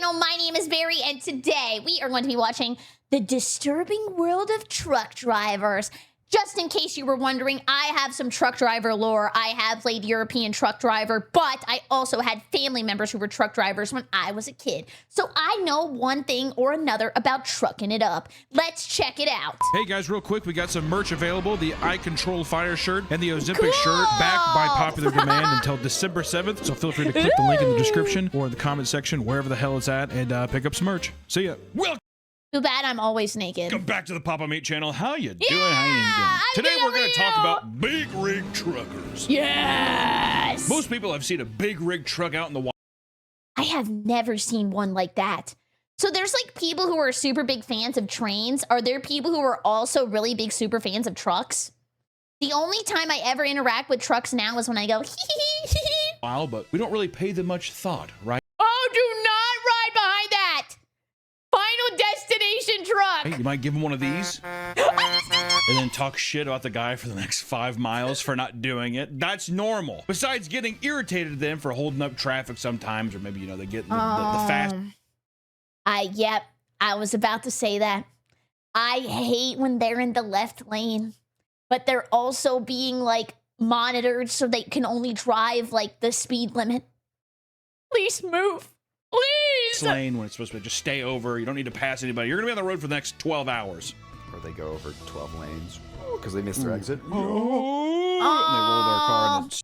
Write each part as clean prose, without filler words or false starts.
channel. My name is Berry, and today we are going to be watching The Disturbing World of Truck Drivers. Just in case you were wondering, I have some truck driver lore. I have played European truck driver, but I also had family members who were truck drivers when I was a kid. So I know one thing or another about trucking it up. Let's check it out. Hey guys, real quick, we got some merch available. The I Control Fire shirt and the Ozempic shirt, back by popular demand until December 7th. So feel free to click the link in the description or in the comment section, wherever the hell it's at, and pick up some merch. See ya. Welcome. Too bad I'm always naked. Welcome back to the Papa Mate channel. How you doing? Yeah, How you doing? Today we're going to talk real. about big rig truckers. Yes! Most people have seen a big rig truck out in the wild. I have never seen one like that. So there's like people who are super big fans of trains. Are there people who are also really big super fans of trucks? The only time I ever interact with trucks now is when I go, But we don't really pay them much thought, right? Oh, do not ride behind that! Final destination truck! Hey, you might give them one of these and then talk shit about the guy for the next 5 miles for not doing it. That's normal. Besides getting irritated at them for holding up traffic sometimes, or maybe, you know, they get the fast. Yep, I was about to say that. I hate when they're in the left lane, but they're also being like monitored so they can only drive like the speed limit. Please move. Please! Lane when it's supposed to just stay over. You don't need to pass anybody. You're gonna be on the road for the next 12 hours. Or they go over 12 lanes because they missed their exit. Oh. And they rolled our car and it's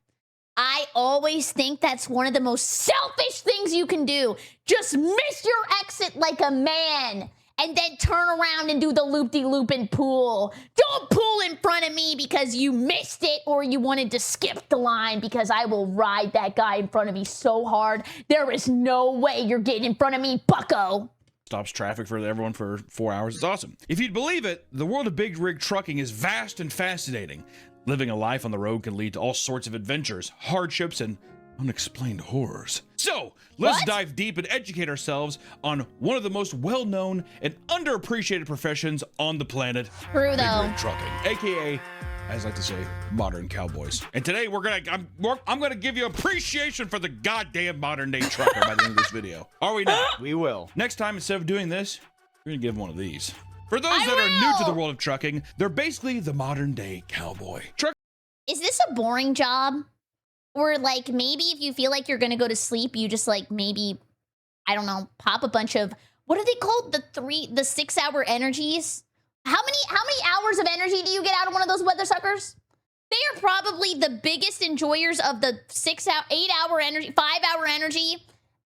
I always think that's one of the most selfish things you can do. Just miss your exit like a man and then turn around and do the loop-de-loop and pull. Don't pull in front of me because you missed it or you wanted to skip the line, because I will ride that guy in front of me so hard. There is no way you're getting in front of me, bucko. Stops traffic for everyone for 4 hours. It's awesome. If you'd believe it, the world of big rig trucking is vast and fascinating. Living a life on the road can lead to all sorts of adventures, hardships, and unexplained horrors. So, let's dive deep and educate ourselves on one of the most well-known and underappreciated professions on the planet. True, big though. rig trucking, aka, as I like to say, modern cowboys. And today I'm gonna give you appreciation for the goddamn modern day trucker by the end of this video. Are we not? we will. Next time, instead of doing this, we're gonna give one of these. For those that are new to the world of trucking, they're basically the modern day cowboy. Is this a boring job? Or like maybe if you feel like you're gonna go to sleep, you just like maybe, I don't know, pop a bunch of, what are they called? The 6 hour energies? How many hours of energy do you get out of one of those weather suckers? They are probably the biggest enjoyers of the 8 hour energy, 5 hour energy,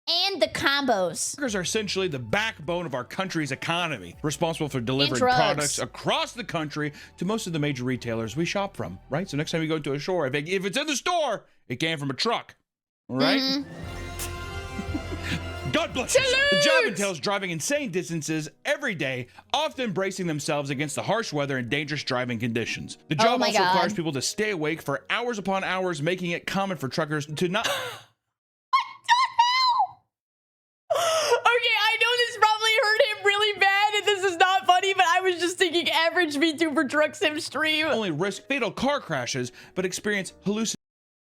and the combos. Truckers are essentially the backbone of our country's economy, responsible for delivering drugs. products across the country to most of the major retailers we shop from, right? So next time you go to a store, if it's in the store, it came from a truck, all right? God bless you. The job entails driving insane distances every day, often bracing themselves against the harsh weather and dangerous driving conditions. The job also requires people to stay awake for hours upon hours, making it common for truckers to not... Okay, I know this probably hurt him really bad, and this is not funny, but I was just thinking average VTuber truck sim stream. Only risk fatal car crashes, but experience hallucinations.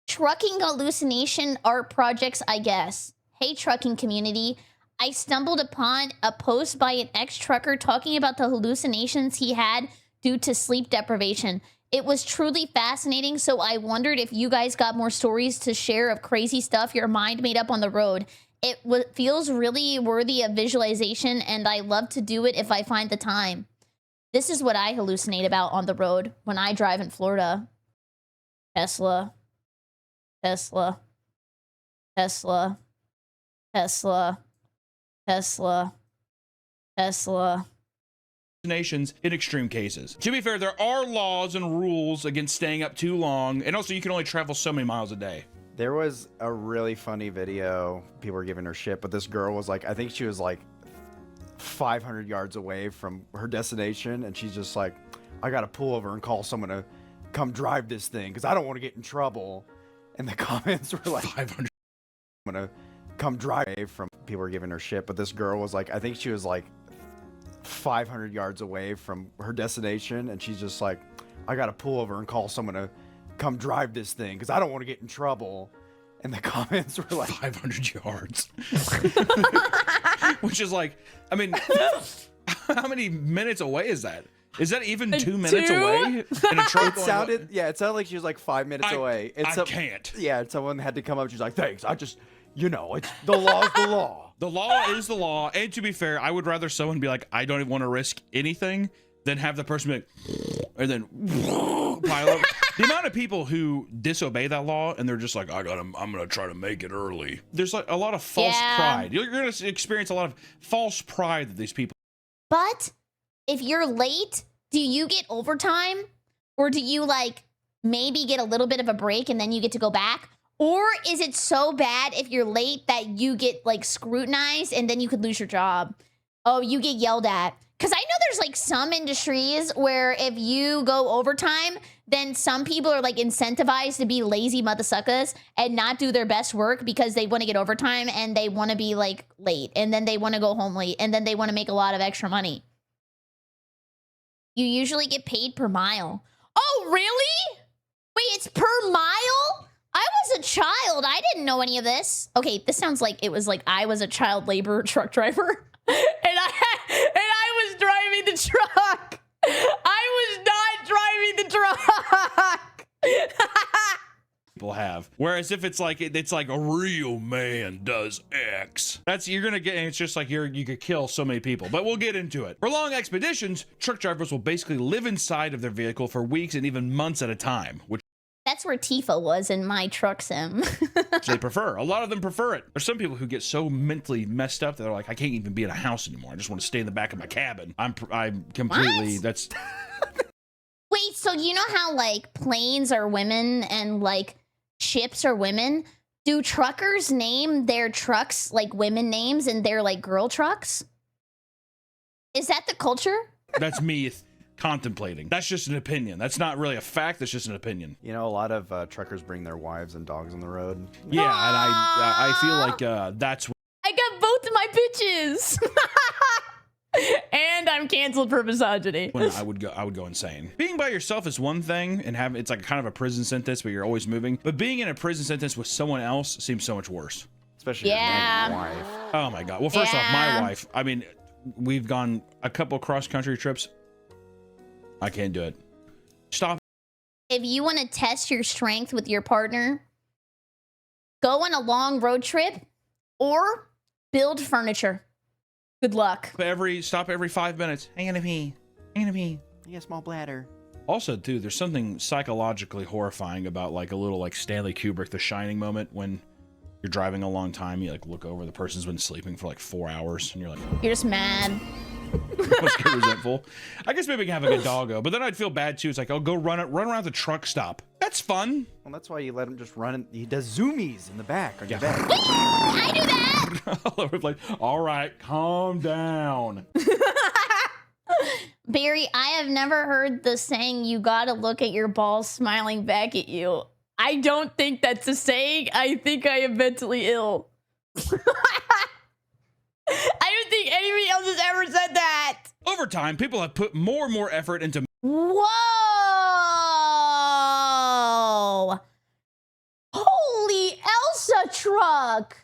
Trucking hallucination art projects, I guess. Hey, trucking community. I stumbled upon a post by an ex-trucker talking about the hallucinations he had due to sleep deprivation. It was truly fascinating, so I wondered if you guys got more stories to share of crazy stuff your mind made up on the road. It feels really worthy of visualization, and I love to do it if I find the time. This is what I hallucinate about on the road when I drive in Florida. Tesla. Tesla. Tesla. Tesla. Tesla. Tesla. Nations in extreme cases. To be fair, there are laws and rules against staying up too long, and also you can only travel so many miles a day. There was a really funny video. People were giving her shit, but this girl was like, I think she was like 500 yards away from her destination, and she's just like, I gotta pull over and call someone to come drive this thing because I don't want to get in trouble. And the comments were like, 500. I'm gonna come drive from. People were giving her shit, but this girl was like, I think she was like 500 yards away from her destination, and she's just like, I gotta pull over and call someone to come drive this thing because I don't want to get in trouble. And the comments were like, 500 yards. which is like, I mean, how many minutes away is that? Is that even 2 minutes away? In a truck It sounded like she was like 5 minutes away. I can't. Yeah, and someone had to come up. She's like, thanks. I just, it's the law's the law. The law is the law. And to be fair, I would rather someone be like, I don't even want to risk anything than have the person be like, and then pile up. The amount of people who disobey that law and they're just like, I'm gonna try to make it early. There's like a lot of false pride. You're gonna experience a lot of false pride that these people. But if you're late, do you get overtime? Or do you like maybe get a little bit of a break and then you get to go back? Or is it so bad if you're late that you get like scrutinized and then you could lose your job? Oh, you get yelled at. Because I know there's like some industries where if you go overtime, then some people are like incentivized to be lazy motherfuckers and not do their best work because they want to get overtime and they want to be like late and then they want to go home late and then they want to make a lot of extra money. You usually get paid per mile. Oh, really? Wait, it's per mile? I was a child. I didn't know any of this. Okay, this sounds like it was like I was a child laborer truck driver and I was driving the truck. I was not driving the truck. People have. Whereas if it's like a real man does X, you're gonna get, and it's just like you could kill so many people. But we'll get into it. For long expeditions, truck drivers will basically live inside of their vehicle for weeks and even months at a time, which that's where Tifa was in my truck sim. they prefer. A lot of them prefer it. There's some people who get so mentally messed up that they're like, I can't even be in a house anymore. I just want to stay in the back of my cabin. I'm completely. What? That's. Wait, so you know how like planes are women and like ships are women? Do truckers name their trucks like women names and they're like girl trucks? Is that the culture? That's me contemplating. That's just an opinion. That's not really a fact. That's just an opinion. A lot of truckers bring their wives and dogs on the road. Yeah, and I feel like that's. I got both of my bitches. And I'm canceled for misogyny. When I would go insane. Being by yourself is one thing, and it's like kind of a prison sentence, but you're always moving. But being in a prison sentence with someone else seems so much worse. Especially your wife. Oh my god. Well, first off, my wife. I mean, we've gone a couple cross-country trips. I can't do it. Stop. If you want to test your strength with your partner, go on a long road trip or build furniture. Good luck. Stop every 5 minutes. I'm gonna pee. I'm gonna pee. You got a small bladder. Also, too, there's something psychologically horrifying about like a little like Stanley Kubrick The Shining moment when you're driving a long time, you like look over, the person's been sleeping for like 4 hours, and you're like, you're just mad. Let's get resentful. I guess maybe I can have a good doggo, but then I'd feel bad too. It's like, I'll go run around the truck stop. That's fun. Well, that's why you let him just run. He does zoomies in the back on your back. I do that. Like, all right, calm down. Barry, I have never heard the saying, you gotta look at your balls smiling back at you. I don't think that's a saying. I think I am mentally ill. I don't think anybody else has ever said that. Over time, people have put more and more effort into. Whoa! Holy Elsa truck!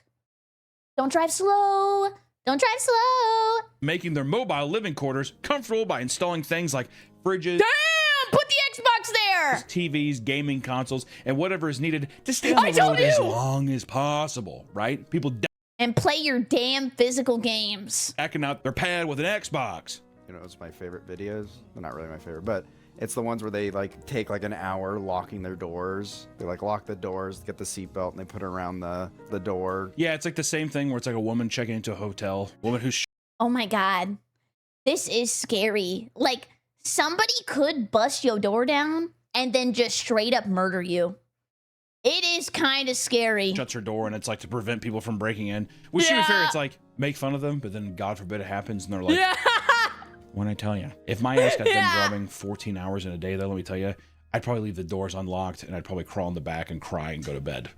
Don't drive slow. Don't drive slow. Making their mobile living quarters comfortable by installing things like fridges. Damn! Put the Xbox there! TVs, gaming consoles, and whatever is needed to stay on the road as long as possible, right? People and play your damn physical games. backing out their pad with an Xbox. It's my favorite videos. They're not really my favorite, but it's the ones where they like take like an hour locking their doors. They like lock the doors, get the seatbelt, and they put it around the door. Yeah, it's like the same thing where it's like a woman checking into a hotel. Woman who's oh my god. This is scary. Like, somebody could bust your door down and then just straight up murder you. It is kind of scary. shuts her door, and it's like to prevent people from breaking in. Which, to be fair, it's like make fun of them, but then God forbid it happens, and they're like, when I tell you, if my ass got done drumming 14 hours in a day, though, let me tell you, I'd probably leave the doors unlocked, and I'd probably crawl in the back and cry and go to bed.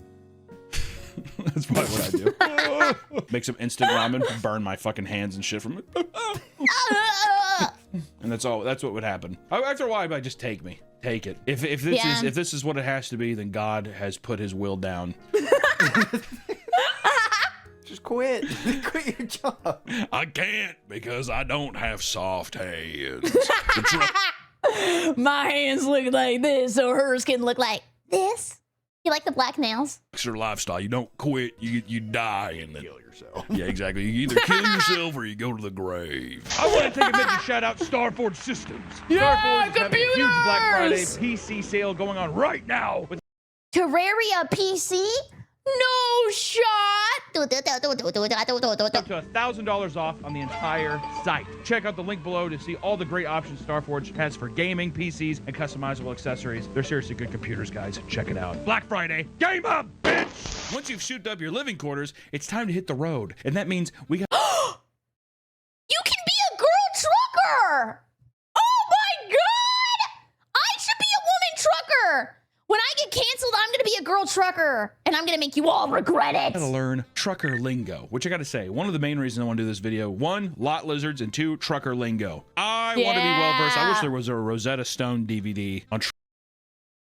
That's probably what I do. Make some instant ramen, burn my fucking hands and shit from it. And that's all. That's what would happen. After a while, I'd just take it. If this is what it has to be, then God has put his will down. Just quit. Quit your job. I can't because I don't have soft hands. The truck My hands look like this, so hers can look like this. You like the black nails? trucks are lifestyle. You don't quit, you die in the Kill yourself. Yeah, exactly. You either kill yourself or you go to the grave. I want to take a minute to shout out Starforge Systems. Yeah, Starforge is having a huge Black Friday computers! PC sale going on right now with Terraria PC? No shot! up to $1,000 off on the entire site. Check out the link below to see all the great options Starforge has for gaming, PCs, and customizable accessories. They're seriously good computers, guys. Check it out. Black Friday, game up, bitch! Once you've souped up your living quarters, it's time to hit the road. And that means we got You can be a girl trucker! Oh my god! I should be a woman trucker! When I get canceled, I'm gonna be a girl trucker, and I'm gonna make you all regret it. to learn trucker lingo, which I gotta say, one of the main reasons I want to do this video, one, lot lizards, and two, trucker lingo. I want to be well-versed. I wish there was a Rosetta Stone DVD on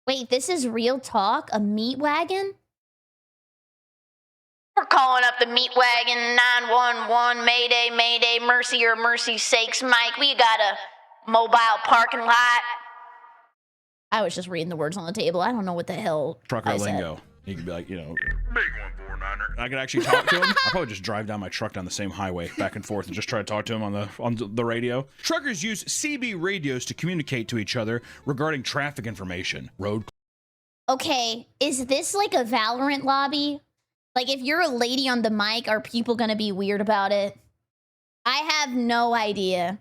Wait, this is real talk? A meat wagon? We're calling up the meat wagon 911. Mayday, mayday, mercy or mercy sakes, Mike. We got a mobile parking lot. I was just reading the words on the table. I don't know what the hell trucker I said. lingo. He could be like, big 149er. I could actually talk to him. I'll probably just drive down my truck down the same highway back and forth and just try to talk to him on the radio. Truckers use CB radios to communicate to each other regarding traffic information, road. Okay, is this like a Valorant lobby? Like, if you're a lady on the mic, are people gonna be weird about it? I have no idea.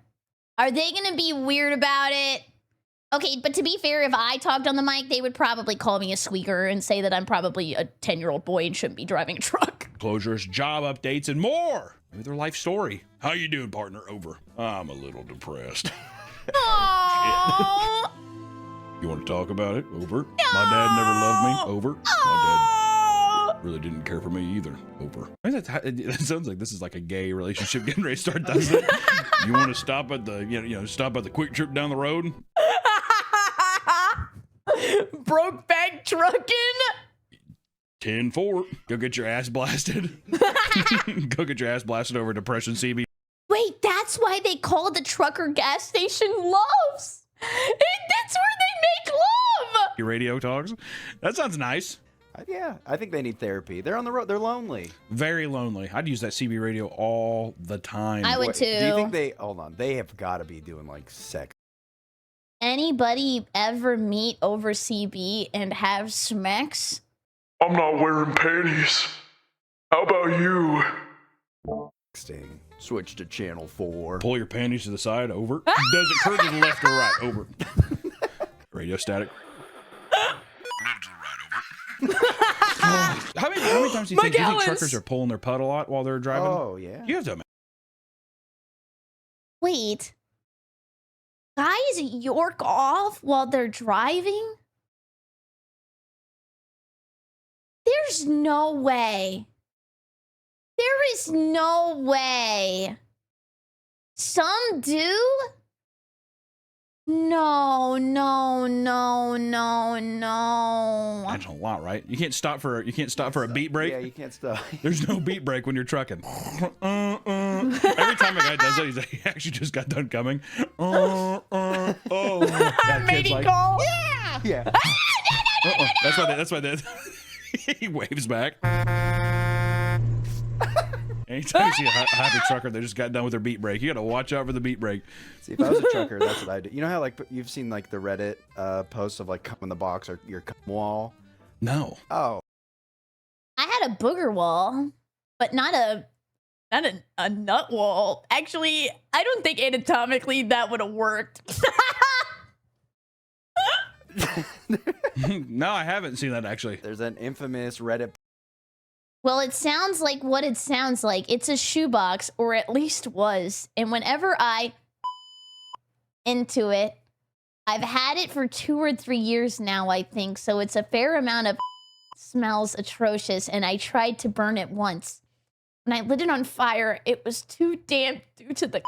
Are they gonna be weird about it? Okay, but to be fair, if I talked on the mic, they would probably call me a squeaker and say that I'm probably a 10-year-old boy and shouldn't be driving a truck. Closures, job updates, and more. Maybe their life story. How you doing, partner? Over. I'm a little depressed. Aww. You want to talk about it? Over. My dad never loved me. Over. My dad really didn't care for me either. Over. I mean, that sounds like this is like a gay relationship getting ready to start, doesn't it? You want to stop at the stop at the quick trip down the road? Brokeback trucking? 10-4. Go get your ass blasted. Go get your ass blasted over Depression CB. Wait, that's why they call the trucker gas station Loves. That's where they make love. Your radio talks. That sounds nice. Yeah, I think they need therapy. They're on the road. They're lonely. Very lonely. I'd use that CB radio all the time. I would Wait, too. Do you think they? Hold on. They have got to be doing like sex. Anybody ever meet over CB and have smacks? I'm not wearing panties. How about you? Sting. Switch to channel 4. Pull your panties to the side. Over. Does it curve to the left or right? Over. Radio static. Left to the right. Over. How many times do you think truckers are pulling their putt a lot while they're driving? Oh yeah. You have to. Wait. Guys york off while they're driving? There's no way. There is no way. Some do? No, no, no, no, no. That's a lot, right? You can't stop for a beat break. Yeah, you can't stop. There's no beat break when you're trucking. Every time a guy does that, he's like, he actually just got done coming. That kid's like, call. yeah. Yeah. That's why he waves back. Anytime you see a happy trucker, they just got done with their beat break. You got to watch out for the beat break. See, if I was a trucker, that's what I do. You know how like you've seen like the Reddit posts of like cum in the box or your cum wall? No. Oh. I had a booger wall, but not a nut wall. Actually, I don't think anatomically that would have worked. No, I haven't seen that actually. There's an infamous Reddit. Well, it sounds like what it sounds like. It's a shoebox, or at least was. And whenever I into it, I've had it for 2 or 3 years now, I think. So it's a fair amount of smells atrocious. And I tried to burn it once. When I lit it on fire, it was too damp due to the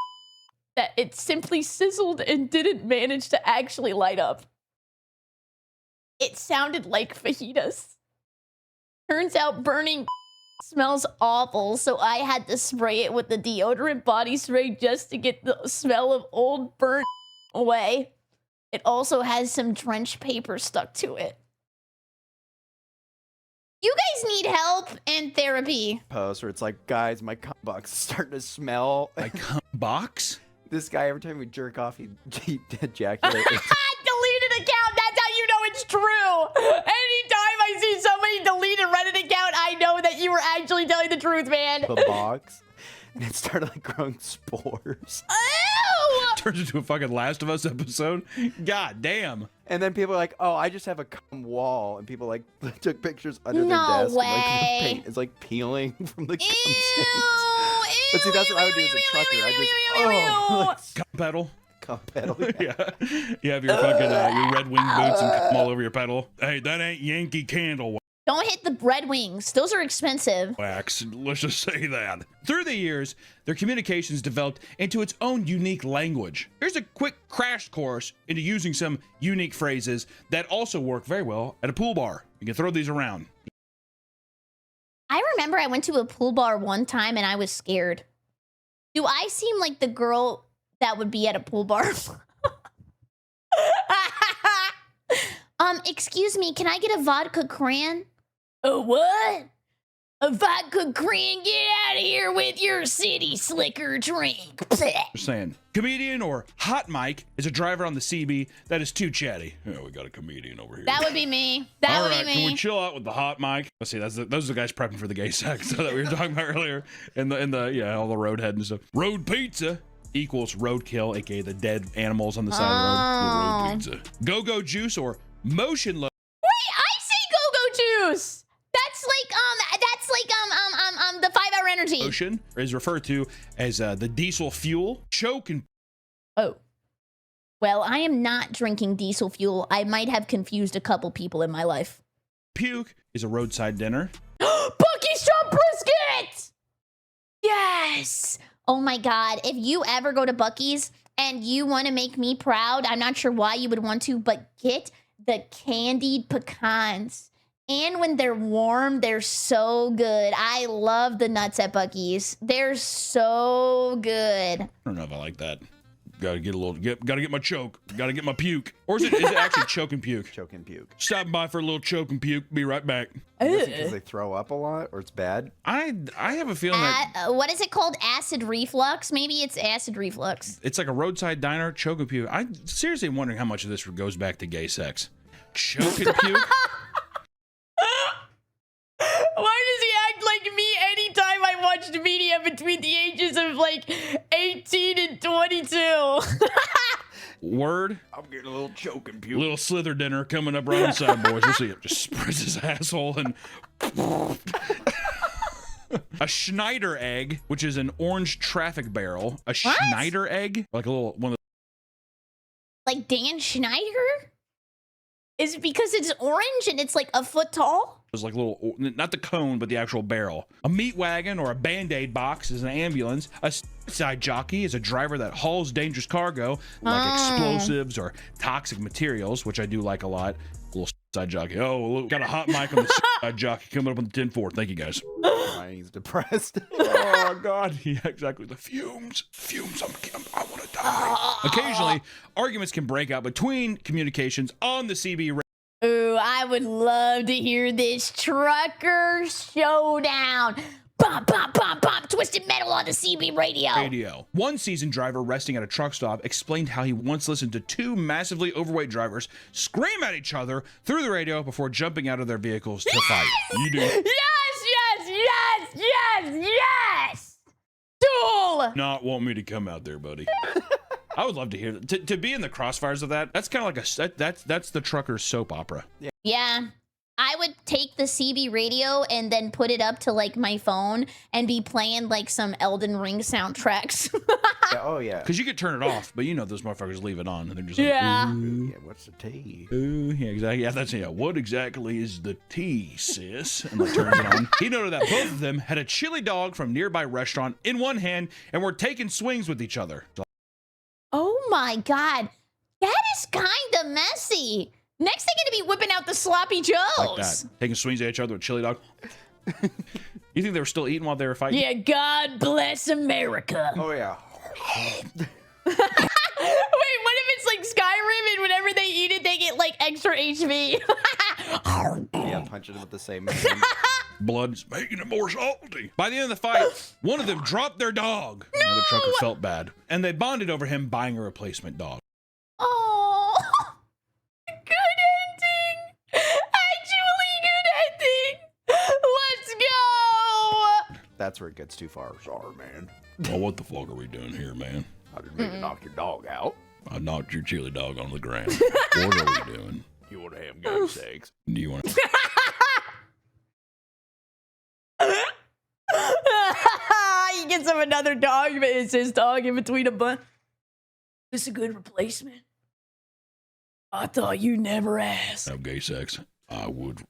that it simply sizzled and didn't manage to actually light up. It sounded like fajitas. Turns out burning smells awful, so I had to spray it with the deodorant body spray just to get the smell of old burnt away. It also has some drenched paper stuck to it. You guys need help and therapy. Post where it's like, guys, my cum box is starting to smell. My cum box? This guy, every time we jerk off, he ejaculates. Deleted account. That's how you know it's true. Anytime I see somebody delete a Reddit account, I know that you were actually telling the truth, man. The box. And it started like growing spores. Ew! Turns into a fucking Last of Us episode. God damn. And then people are like, oh, I just have a cum wall. And people like took pictures under their No desk. And, like, way. the paint is like peeling from the cum Ew! stains. But see, that's what I would do as a trucker. I just, Cum pedal. cum pedal. Yeah. You have your fucking your Red Wing boots and cum all over your pedal. Hey, that ain't Yankee Candle Don't hit the Red Wings. Those are expensive. wax. Let's just say that. Through the years, their communications developed into its own unique language. Here's a quick crash course into using some unique phrases that also work very well at a pool bar. You can throw these around. I remember I went to a pool bar one time and I was scared. Do I seem like the girl that would be at a pool bar? Excuse me, can I get a vodka cran? A what? A vodka cran? Get out of here with your city slicker drink. Just saying. Comedian or hot mic is a driver on the CB that is too chatty. Oh, we got a comedian over here. That would be me. That All would right, be can we me. chill out with the hot mic? Let's see, those are the guys prepping for the gay sex that we were talking about earlier. In the yeah, all the road head and stuff. Road pizza equals roadkill, aka the dead animals on the side of the road. Road pizza. Go-go juice or motion. Wait, I say go-go juice. That's like the 5-hour energy. Motion is referred to as the diesel fuel. Choke and Oh. Well, I am not drinking diesel fuel. I might have confused a couple people in my life. puke is a roadside dinner. Bucky's Chop Brisket! Yes! Oh my god, if you ever go to Bucky's and you want to make me proud, I'm not sure why you would want to, but get the candied pecans. And when they're warm, they're so good. I love the nuts at Bucky's. They're so good. I don't know if I like that. Gotta get my choke. Gotta get my puke. Or is it actually choke and puke? Choke and puke. Stopping by for a little choke and puke. Be right back. Because they throw up a lot or it's bad? I have a feeling that What is it called? Acid reflux? Maybe it's acid reflux. it's like a roadside diner, choke and puke. I'm seriously wondering how much of this goes back to gay sex. Choke and puke? Why does he act like me anytime I watched media between the ages of like 18 and 22? Word. I'm getting a little choke and puke. Little slither dinner coming up right inside, boys. You'll see it. Just spreads his asshole and a Schneider egg, which is an orange traffic barrel. A Schneider egg, like a little one of Like Dan Schneider? Is it because it's orange and it's like a foot tall? those like little, not the cone, but the actual barrel. A meat wagon or a Band-Aid box is an ambulance. A side jockey is a driver that hauls dangerous cargo like explosives or toxic materials, which I do like a lot. Little side jockey. Oh, look, got a hot mic on the side jockey coming up on the 10-4. Thank you, guys. He's depressed. Oh God, yeah, exactly. The fumes. I want to die. Occasionally, arguments can break out between communications on the CB Ooh, I would love to hear this trucker showdown. Bump, bump, bump, bump, twisted metal on the CB radio. One seasoned driver resting at a truck stop explained how he once listened to two massively overweight drivers scream at each other through the radio before jumping out of their vehicles to fight. You do Yes! Duel! not want me to come out there, buddy. I would love to hear that. To be in the crossfires of that. That's kind of like that's the trucker's soap opera. Yeah. I would take the CB radio and then put it up to like my phone and be playing like some Elden Ring soundtracks. Yeah, oh, yeah. Because you could turn it off, but you know those motherfuckers leave it on and they're just like, Yeah. Yeah, what's the tea? ooh, yeah, exactly. Yeah, that's what exactly is the tea, sis? And like turns it on. He noted that both of them had a chili dog from nearby restaurant in one hand and were taking swings with each other. Oh my god. That is kind of messy. Next thing gonna be whipping out the sloppy joes. Like that. Taking swings at each other with chili dog. You think they were still eating while they were fighting? Yeah, God bless America. Oh yeah. Wait, what if it's like Skyrim and whenever they eat it, they get like extra HP? Yeah, punching him with the same. Blood's making it more salty. By the end of the fight, one of them dropped their dog. No! The other trucker felt bad, and they bonded over him buying a replacement dog. Oh, good ending. Actually, good ending. Let's go. That's where it gets too far. Sorry, man. Well, what the fuck are we doing here, man? I didn't mean to knock your dog out. I knocked your chili dog on the ground. What are we doing? You want to have game sex? Do you want to? He gets him another dog, but it's his dog in between a bunch. This a good replacement? I thought you never asked. Have gay sex? I would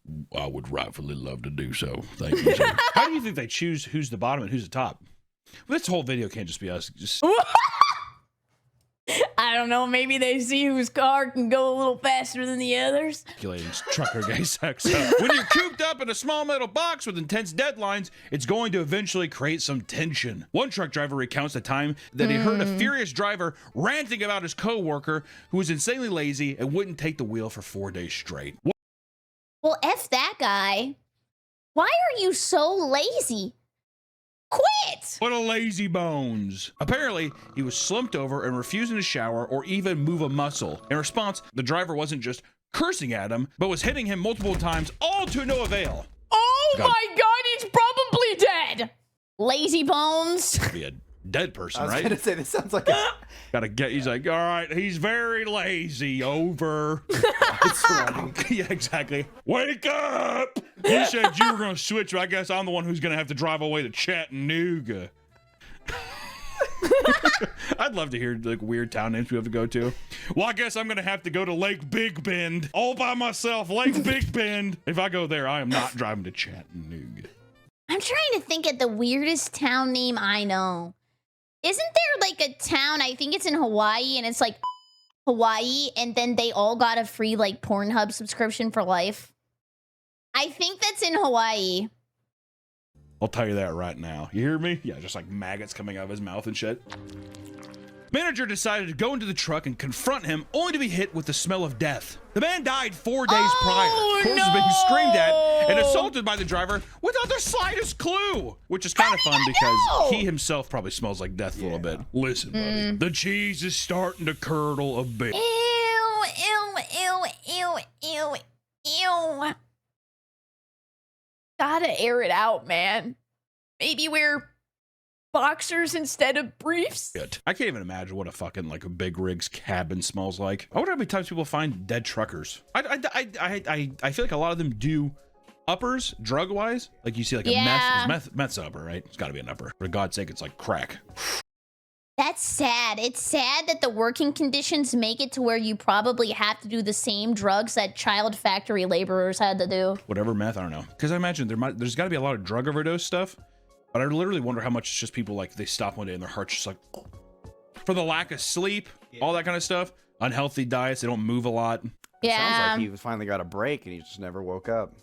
rightfully love to do so. Thank you, sir. How do you think they choose who's the bottom and who's the top? Well, this whole video can't just be us. Just I don't know. Maybe they see whose car can go a little faster than the others. speculating trucker gay sex. When you're cooped up in a small metal box with intense deadlines, it's going to eventually create some tension. One truck driver recounts the time that he heard a furious driver ranting about his coworker who was insanely lazy and wouldn't take the wheel for 4 days straight. Well, F that guy. Why are you so lazy? Quit! What a lazy bones. Apparently, he was slumped over and refusing to shower or even move a muscle. In response, the driver wasn't just cursing at him, but was hitting him multiple times, all to no avail. Oh my god, he's probably dead! Lazy bones. Be a dead person, I was right? gonna say this sounds like a. Gotta get, he's like, all right, he's very lazy, over. It's running. Yeah, exactly. Wake up! You said you were gonna switch, but I guess I'm the one who's gonna have to drive away to Chattanooga. I'd love to hear like weird town names we have to go to. Well, I guess I'm gonna have to go to Lake Big Bend all by myself. Lake Big Bend. If I go there, I am not driving to Chattanooga. I'm trying to think of the weirdest town name I know. Isn't there like a town, I think it's in Hawaii, and it's like Hawaii, and then they all got a free like Pornhub subscription for life? I think that's in Hawaii. I'll tell you that right now. You hear me? Yeah, just like maggots coming out of his mouth and shit. Manager decided to go into the truck and confront him, only to be hit with the smell of death. The man died 4 days prior. Corpse was being screamed at and assaulted by the driver without the slightest clue, which is kind of fun because he himself probably smells like death a little bit. Listen, buddy, the cheese is starting to curdle a bit. Ew, ew, ew, ew, ew, ew. Gotta air it out, man. Maybe wear boxers instead of briefs. I can't even imagine what a fucking like a big rig's cabin smells like. I wonder how many times people find dead truckers. I feel like a lot of them do uppers drug wise. Like you see like a meth's upper, right? It's got to be an upper. For God's sake, it's like crack. That's sad. It's sad that the working conditions make it to where you probably have to do the same drugs that child factory laborers had to do. Whatever meth, I don't know. Because I imagine there's got to be a lot of drug overdose stuff. But I literally wonder how much it's just people like they stop one day and their heart's just like for the lack of sleep, all that kind of stuff. Unhealthy diets, they don't move a lot. Yeah. Sounds like he finally got a break and he just never woke up.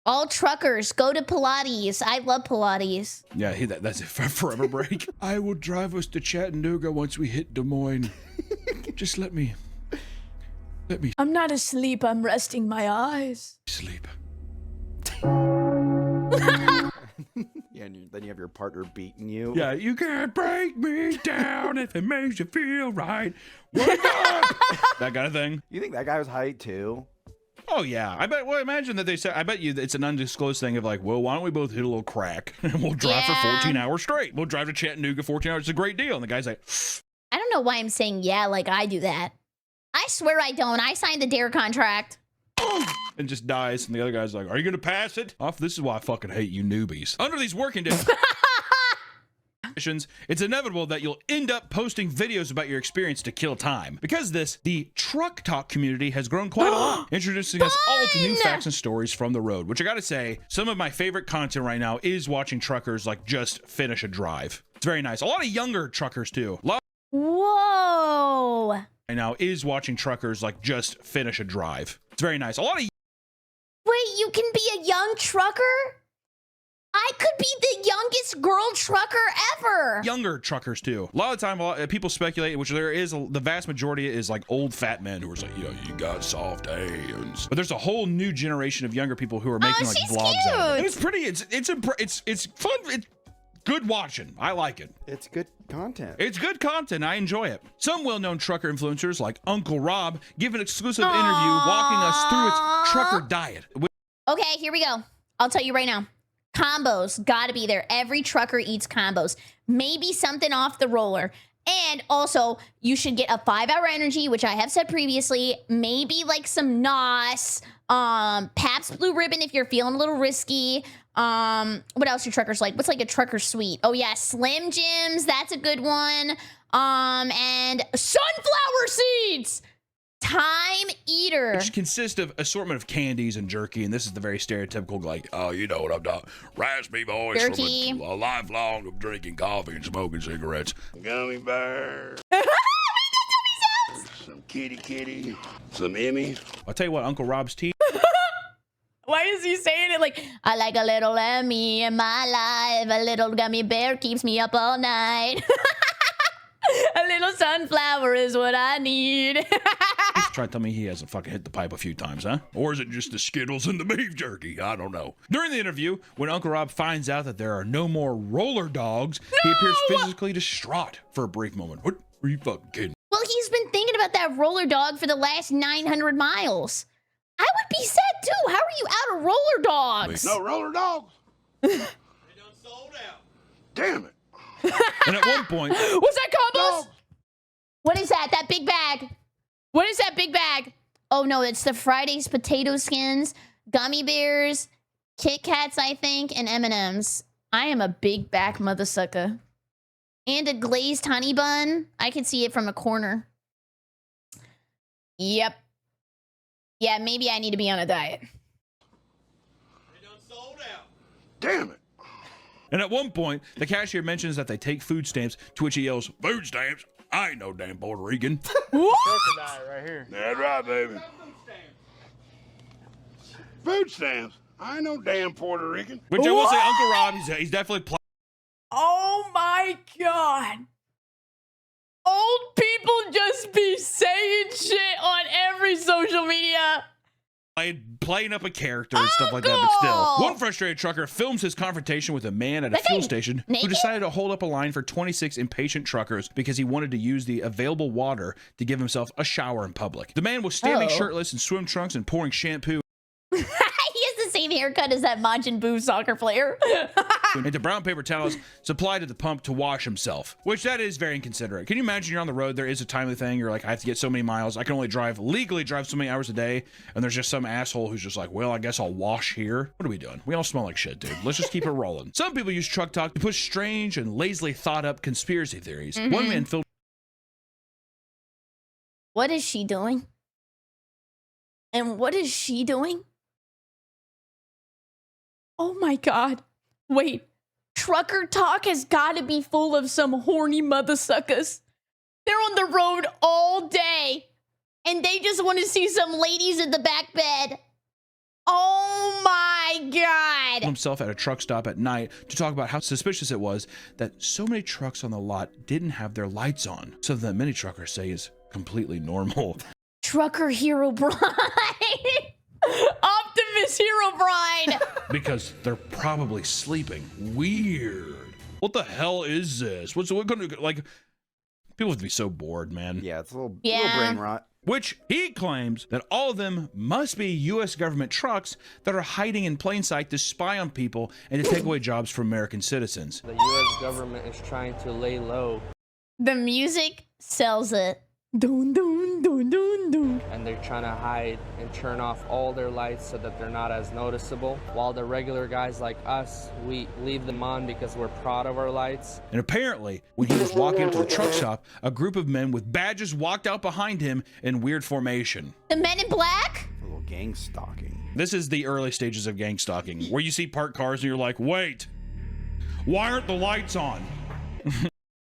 All truckers, go to Pilates. I love Pilates. Yeah, that's a forever break. I will drive us to Chattanooga once we hit Des Moines. Just let me. I'm not asleep. I'm resting my eyes. Sleep. Yeah, and then you have your partner beating you. Yeah, you can't break me down if it makes you feel right. Wake up! That kind of thing. You think that guy was hyped too? Oh yeah, I bet. Well, imagine that they said. I bet you it's an undisclosed thing of like, well, why don't we both hit a little crack and we'll drive for 14 hours straight. We'll drive to Chattanooga 14 hours. It's a great deal. And the guy's like, I don't know why I'm saying yeah like I do that. I swear I don't. I signed the DARE contract. and just dies. And the other guy's like, are you gonna pass it? Off. This is why I fucking hate you newbies. Under these working conditions, it's inevitable that you'll end up posting videos about your experience to kill time. Because of this, the truck talk community has grown quite a lot, introducing us all to new facts and stories from the road, which I gotta say, some of my favorite content right now is watching truckers like just finish a drive. It's very nice. A lot of younger truckers too. Whoa. Right now is watching truckers like just finish a drive. It's very nice. A lot of Wait, you can be a young trucker? I could be the youngest girl trucker ever. Younger truckers too. A lot of the time, people speculate, which there is the vast majority is like old fat men who are like, you got soft hands. But there's a whole new generation of younger people who are making like she's vlogs cute. out of it. And it's pretty. It's fun. It's good watching. I like it. It's good content. It's good content. I enjoy it. Some well-known trucker influencers like Uncle Rob give an exclusive interview walking us through its trucker diet. Okay, here we go. I'll tell you right now. Combos, gotta be there. Every trucker eats combos. Maybe something off the roller. And also, you should get a 5-hour energy, which I have said previously. Maybe like some NOS, Pabst Blue Ribbon if you're feeling a little risky. What else do truckers like? What's like a trucker sweet? Oh yeah, Slim Jims, that's a good one. And sunflower seeds. Time eater. Which consists of assortment of candies and jerky, and this is the very stereotypical, like, oh, you know what I'm talking. Raspy voice Jerky. from a lifelong of drinking coffee and smoking cigarettes. Gummy bear. Some kitty, some Emmy. I'll tell you what, Uncle Rob's tea. Why is he saying it like, I like a little Emmy in my life. A little gummy bear keeps me up all night. A little sunflower is what I need. He's trying to tell me he hasn't fucking hit the pipe a few times, huh? Or is it just the Skittles and the beef jerky? I don't know. During the interview, when Uncle Rob finds out that there are no more roller dogs, he appears physically distraught for a brief moment. What? Are you fucking kidding? Well, he's been thinking about that roller dog for the last 900 miles. I would be sad too. How are you out of roller dogs? No roller dogs. They done sold out. Damn it. And at one point, Was that combos? What is that? That big bag. What is that big bag? Oh no, it's the Friday's potato skins, gummy bears, Kit Kats, I think, and M&Ms. I am a big back mother sucker. And a glazed honey bun. I can see it from a corner. Yep. Yeah, maybe I need to be on a diet. They done sold out. Damn it. and at one point, the cashier mentions that they take food stamps, to which he yells, "Food stamps? I ain't no damn Puerto Rican." Right here. That's right, baby. Food stamps. I ain't no damn Puerto Rican. Which I will say, Uncle Rob, he's definitely Oh my god. Old people just be saying shit on every social media. playing up a character and stuff like that, but still. One frustrated trucker films his confrontation with a man at a fuel station who decided to hold up a line for 26 impatient truckers because he wanted to use the available water to give himself a shower in public. The man was standing shirtless in swim trunks and pouring shampoo. He has the same haircut as that Majin Buu soccer player. into brown paper towels supplied at the pump to wash himself, which that is very inconsiderate. Can you imagine you're on the road, there is a timely thing, you're like, I have to get so many miles, I can only legally drive so many hours a day, and there's just some asshole who's just like, well, I guess I'll wash here. What are we doing? We all smell like shit, dude. Let's just keep it rolling. Some people use truck talk to push strange and lazily thought up conspiracy theories. One man filled What is she doing? And what is she doing? Oh my god. Wait. Trucker talk has got to be full of some horny mother suckers. They're on the road all day. And they just want to see some ladies in the back bed. Oh my god. himself at a truck stop at night to talk about how suspicious it was that so many trucks on the lot didn't have their lights on. Something that many truckers say is completely normal. Trucker Hero Brine. Optimus Hero Brine. Because they're probably sleeping. Weird. What the hell is this? What's gonna, like, people have to be so bored, man. Yeah, it's a little Yeah. brain rot. Which he claims that all of them must be U.S. government trucks that are hiding in plain sight to spy on people and to take away jobs from American citizens. The U.S. government is trying to lay low, The music sells it. Dun, dun, dun, dun, dun. and they're trying to hide and turn off all their lights so that they're not as noticeable. While the regular guys like us, we leave them on because we're proud of our lights. And apparently, when he was walking up to the truck stop, a group of men with badges walked out behind him in weird formation. The Men in Black? A little gang stalking. This is the early stages of gang stalking, where you see parked cars and you're like, wait, why aren't the lights on?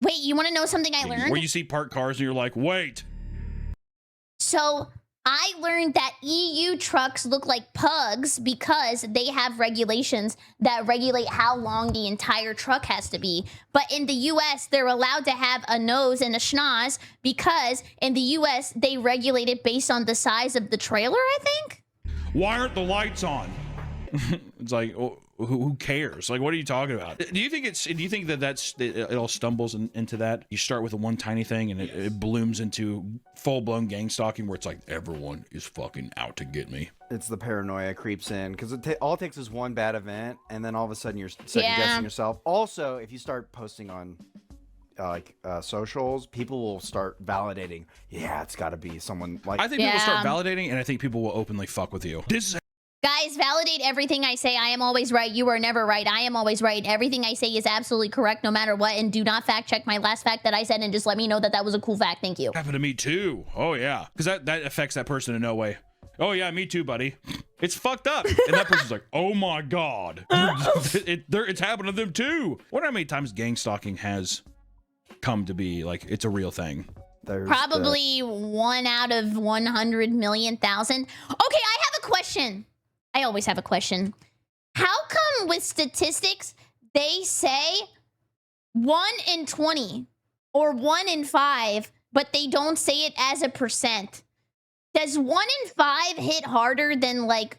Wait, you want to know something I learned? Where you see parked cars and you're like, wait. So, I learned that EU trucks look like pugs because they have regulations that regulate how long the entire truck has to be. But in the US, they're allowed to have a nose and a schnoz because in the US, they regulate it based on the size of the trailer, I think. Why aren't the lights on? It's like, oh, who cares? Like, what are you talking about? Do you think it all stumbles into that? You start with the one tiny thing and it blooms into full-blown gang stalking where it's like everyone is fucking out to get me. It's the paranoia creeps in because all it takes is one bad event and then all of a sudden you're second-guessing yourself. Also, if you start posting on socials, people will start validating. Yeah, it's got to be someone like. I think people start validating, and I think people will openly fuck with you. This is. Guys, validate everything I say. I am always right. You are never right. I am always right. Everything I say is absolutely correct no matter what. And do not fact check my last fact that I said and just let me know that that was a cool fact. Thank you. Happened to me too. Oh yeah. Because that affects that person in no way. Oh yeah, me too, buddy. It's fucked up. And that person's like, oh my God. It's happened to them too. I wonder how many times gang stalking has come to be like it's a real thing. Probably 1 out of 100 million thousand. Okay, I have a question. I always have a question. How come with statistics, they say 1 in 20 or 1 in 5, but they don't say it as a percent? Does 1 in 5 hit harder than like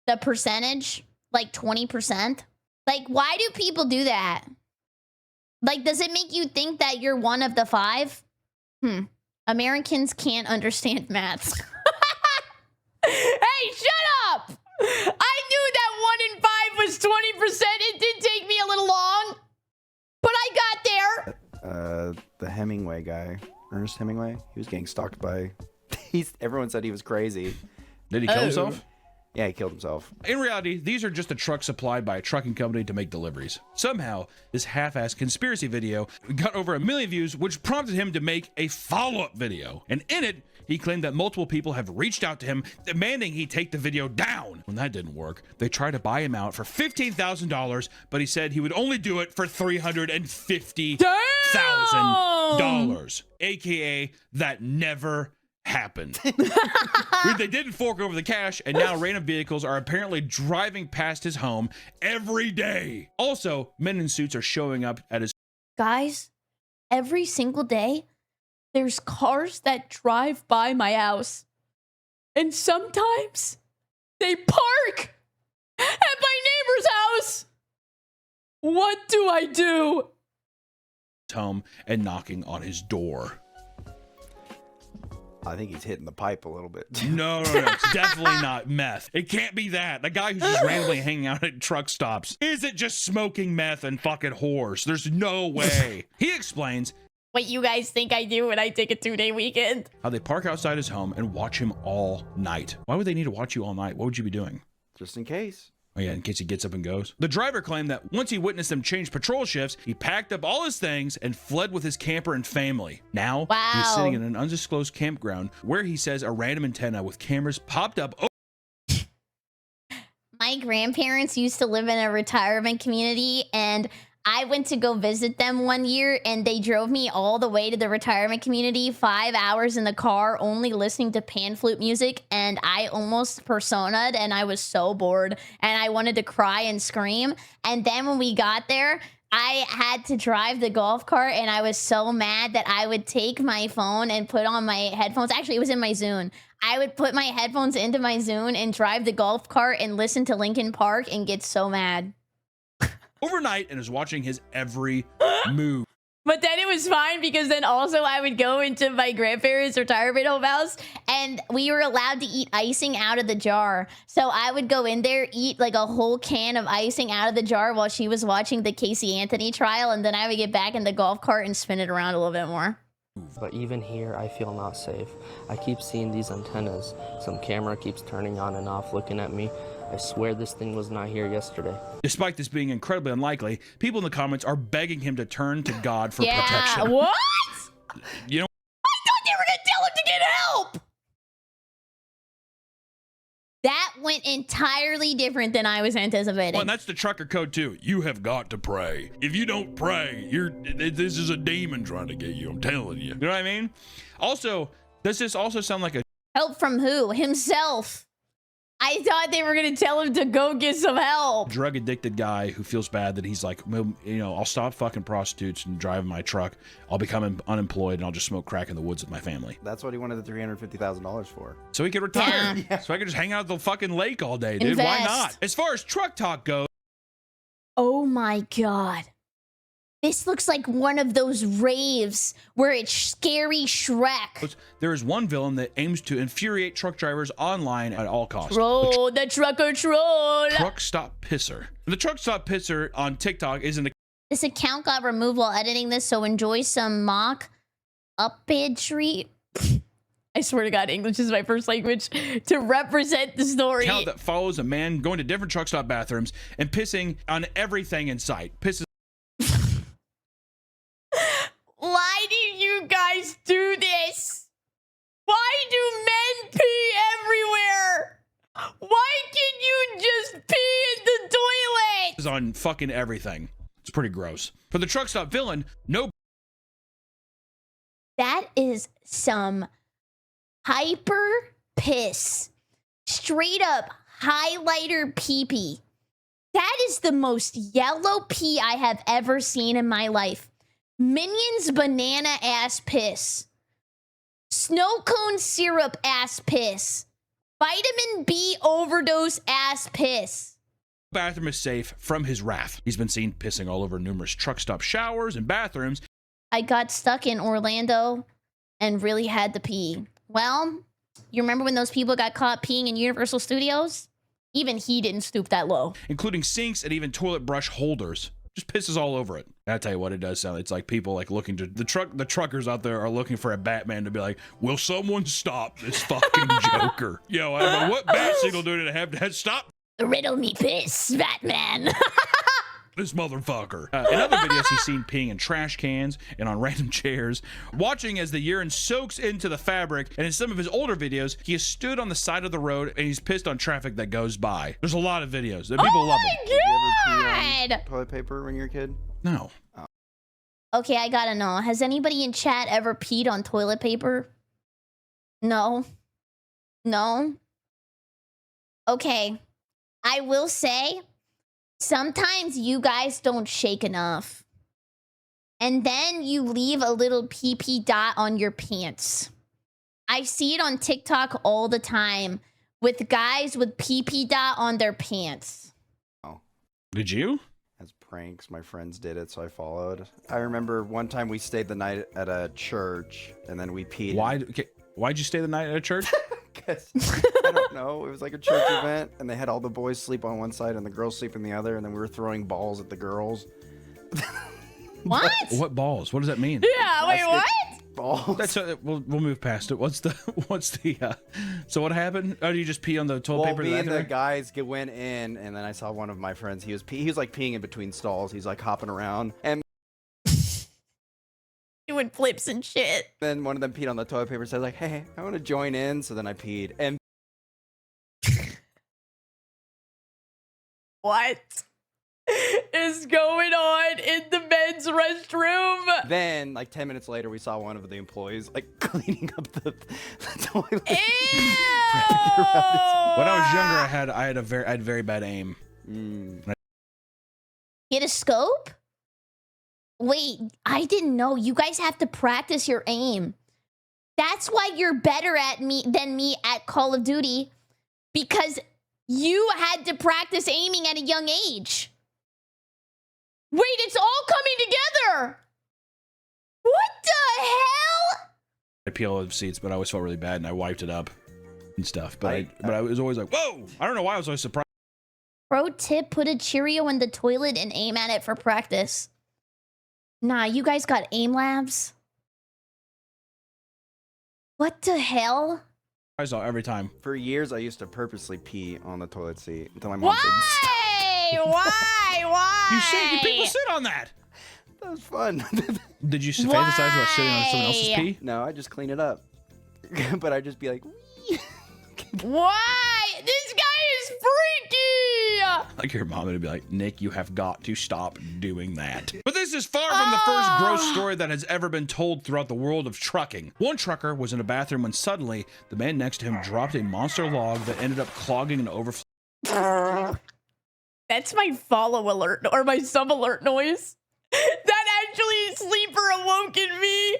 the percentage, like 20%? Like, why do people do that? Like, does it make you think that you're one of the 5? Americans can't understand maths. Hey, shut up! I knew that 1 in 5 was 20%. It did take me a little long, but I got there. The Hemingway guy, Ernest Hemingway, he was getting stalked by. Everyone said he was crazy. Did he kill himself? Yeah, he killed himself. In reality, these are just a truck supplied by a trucking company to make deliveries. Somehow, this half-assed conspiracy video got over 1 million views, which prompted him to make a follow-up video. And in it, he claimed that multiple people have reached out to him demanding he take the video down. When that didn't work, they tried to buy him out for $15,000, but he said he would only do it for $350,000. AKA, that never happened. They didn't fork over the cash, and now random vehicles are apparently driving past his home every day. Also, men in suits are showing up at his. Guys, every single day, there's cars that drive by my house. And sometimes they park at my neighbor's house. What do I do? Home and knocking on his door. I think he's hitting the pipe a little bit. No, it's definitely not meth. It can't be that. The guy who's just randomly hanging out at truck stops isn't just smoking meth and fucking whores. There's no way. He explains what you guys think I do when I take a 2-day weekend. How they park outside his home and watch him all night. Why would they need to watch you all night? What would you be doing? Just in case. Oh yeah, in case he gets up and goes. The driver claimed that once he witnessed them change patrol shifts, he packed up all his things and fled with his camper and family. Now, he's sitting in an undisclosed campground where he says a random antenna with cameras popped up. My grandparents used to live in a retirement community, and I went to go visit them one year, and they drove me all the way to the retirement community, 5 hours in the car, only listening to pan flute music, and I almost persona'd, and I was so bored, and I wanted to cry and scream. And then when we got there, I had to drive the golf cart, and I was so mad that I would take my phone and put on my headphones. Actually, it was in my Zune. I would put my headphones into my Zune and drive the golf cart and listen to Linkin Park and get so mad. Overnight and is watching his every move. But then it was fine because then also I would go into my grandparents' retirement home house and we were allowed to eat icing out of the jar. So I would go in there, eat like a whole can of icing out of the jar while she was watching the Casey Anthony trial. And then I would get back in the golf cart and spin it around a little bit more. But even here, I feel not safe. I keep seeing these antennas. Some camera keeps turning on and off, looking at me. I swear this thing was not here yesterday. Despite this being incredibly unlikely, people in the comments are begging him to turn to God for protection. What? You know, I thought they were going to tell him to get help. That went entirely different than I was anticipating. well, and that's the trucker code too. You have got to pray. If you don't pray, this is a demon trying to get you. I'm telling you. You know what I mean? Also, does this also sound like a Help from who? Himself. I thought they were going to tell him to go get some help. Drug addicted guy who feels bad that he's like, well, you know, I'll stop fucking prostitutes and driving my truck. I'll become unemployed and I'll just smoke crack in the woods with my family. That's what he wanted the $350,000 for. So he could retire. Yeah. So I could just hang out at the fucking lake all day, dude. Why Invest. not? As far as truck talk goes, Oh my God. This looks like one of those raves where it's scary Shrek. there is one villain that aims to infuriate truck drivers online at all costs. Troll, the trucker troll. Truck Stop Pisser. The Truck Stop Pisser on TikTok is an This account got removed while editing this, so enjoy some mock upidry. I swear to God, English is my first language to represent the story. account that follows a man going to different truck stop bathrooms and pissing on everything in sight. Pisses Why do you guys do this? Why do men pee everywhere? Why can you just pee in the toilet? on fucking everything. It's pretty gross. For the truck stop villain, no That is some hyper piss. Straight up highlighter pee-pee. That is the most yellow pee I have ever seen in my life. Minions banana ass piss. Snow cone syrup ass piss. Vitamin B overdose ass piss. bathroom is safe from his wrath. He's been seen pissing all over numerous truck stop showers and bathrooms. I got stuck in Orlando and really had to pee. Well, you remember when those people got caught peeing in Universal Studios? Even he didn't stoop that low. Including sinks and even toilet brush holders. Just pisses all over it. I tell you what, it does sound. It's like people like looking to the truckers out there are looking for a Batman to be like, will someone stop this fucking Joker? Yo, I don't know what bat signal do they have to stop Riddle me piss, Batman. this motherfucker? In other videos, he's seen peeing in trash cans and on random chairs, watching as the urine soaks into the fabric. And in some of his older videos, he has stood on the side of the road and he's pissed on traffic that goes by. There's a lot of videos that people love them. Did you ever pee God! on toilet paper when you were a kid? No. Okay, I gotta know. Has anybody in chat ever peed on toilet paper? No. No? Okay. I will say, sometimes you guys don't shake enough. And then you leave a little pee-pee dot on your pants. I see it on TikTok all the time with guys with pee-pee dot on their pants. Oh. Did you? As pranks, my friends did it, so I followed. I remember one time we stayed the night at a church, and then we peed. Why'd you stay the night at a church? Because I don't know. It was like a church event, and they had all the boys sleep on one side and the girls sleep on the other, and then we were throwing balls at the girls. What? What balls? What does that mean? Yeah, wait, what? Balls. That's we'll move past it. What's the so what happened? Oh, do you just pee on the toilet Well, paper? me and the bathroom? guys went in, and then I saw one of my friends. He was like peeing in between stalls. He's like hopping around, and Doing flips and shit. then one of them peed on the toilet paper. So I was like, "Hey, I want to join in." So then I peed, and What is going on in the men's restroom? then like 10 minutes later, we saw one of the employees like cleaning up the toilet. Ew! When I was younger, I had very bad aim. Get a scope? Wait, I didn't know. You guys have to practice your aim. That's why you're better than me at Call of Duty, because you had to practice aiming at a young age. Wait, it's all coming together. What the hell? I pee all over the seats, but I always felt really bad, and I wiped it up and stuff. But I was always like, whoa! I don't know why I was always surprised. Pro tip, put a Cheerio in the toilet and aim at it for practice. Nah, you guys got aim labs? What the hell? I saw every time. For years, I used to purposely pee on the toilet seat until my mom said, "Stop." Why? Why? People sit on that. That was fun. Did you fantasize about sitting on someone else's pee? No, I just clean it up. But I'd just be like, "Wee." Why? This guy is freaky! Like your mom would be like, Nick, you have got to stop doing that. But this This is far from the first gross story that has ever been told throughout the world of trucking. One trucker was in a bathroom when suddenly the man next to him dropped a monster log that ended up clogging and overflowing. That's my follow alert or my sub alert noise. That actually sleeper awoken me.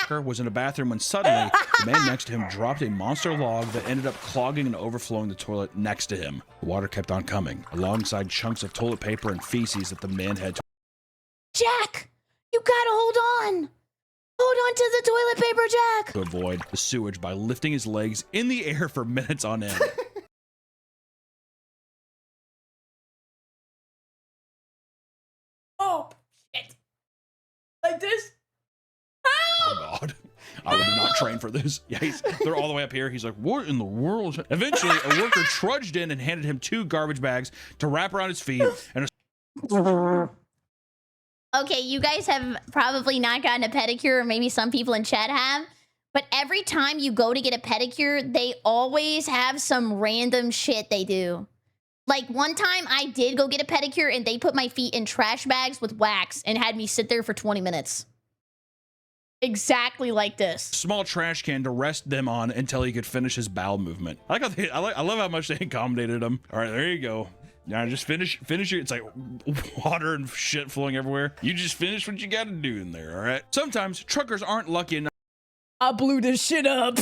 Was in a bathroom when suddenly the man next to him dropped a monster log that ended up clogging and overflowing the toilet next to him. The water kept on coming, alongside chunks of toilet paper and feces that the man had to— Jack, you gotta hold on. Hold on to the toilet paper, Jack. to avoid the sewage by lifting his legs in the air for minutes on end. Oh, shit. Like this? Oh God, I did not train for this. Yeah, they're all the way up here. He's like, what in the world? Eventually, a worker trudged in and handed him 2 garbage bags to wrap around his feet and Okay, you guys have probably not gotten a pedicure, or maybe some people in chat have, but every time you go to get a pedicure, they always have some random shit they do. Like one time I did go get a pedicure and they put my feet in trash bags with wax and had me sit there for 20 minutes. Exactly like this. small trash can to rest them on until he could finish his bowel movement. I like how I love how much they accommodated him. All right, there you go. Now just finish it. It's like water and shit flowing everywhere. You just finish what you got to do in there. All right. Sometimes truckers aren't lucky enough I blew this shit up.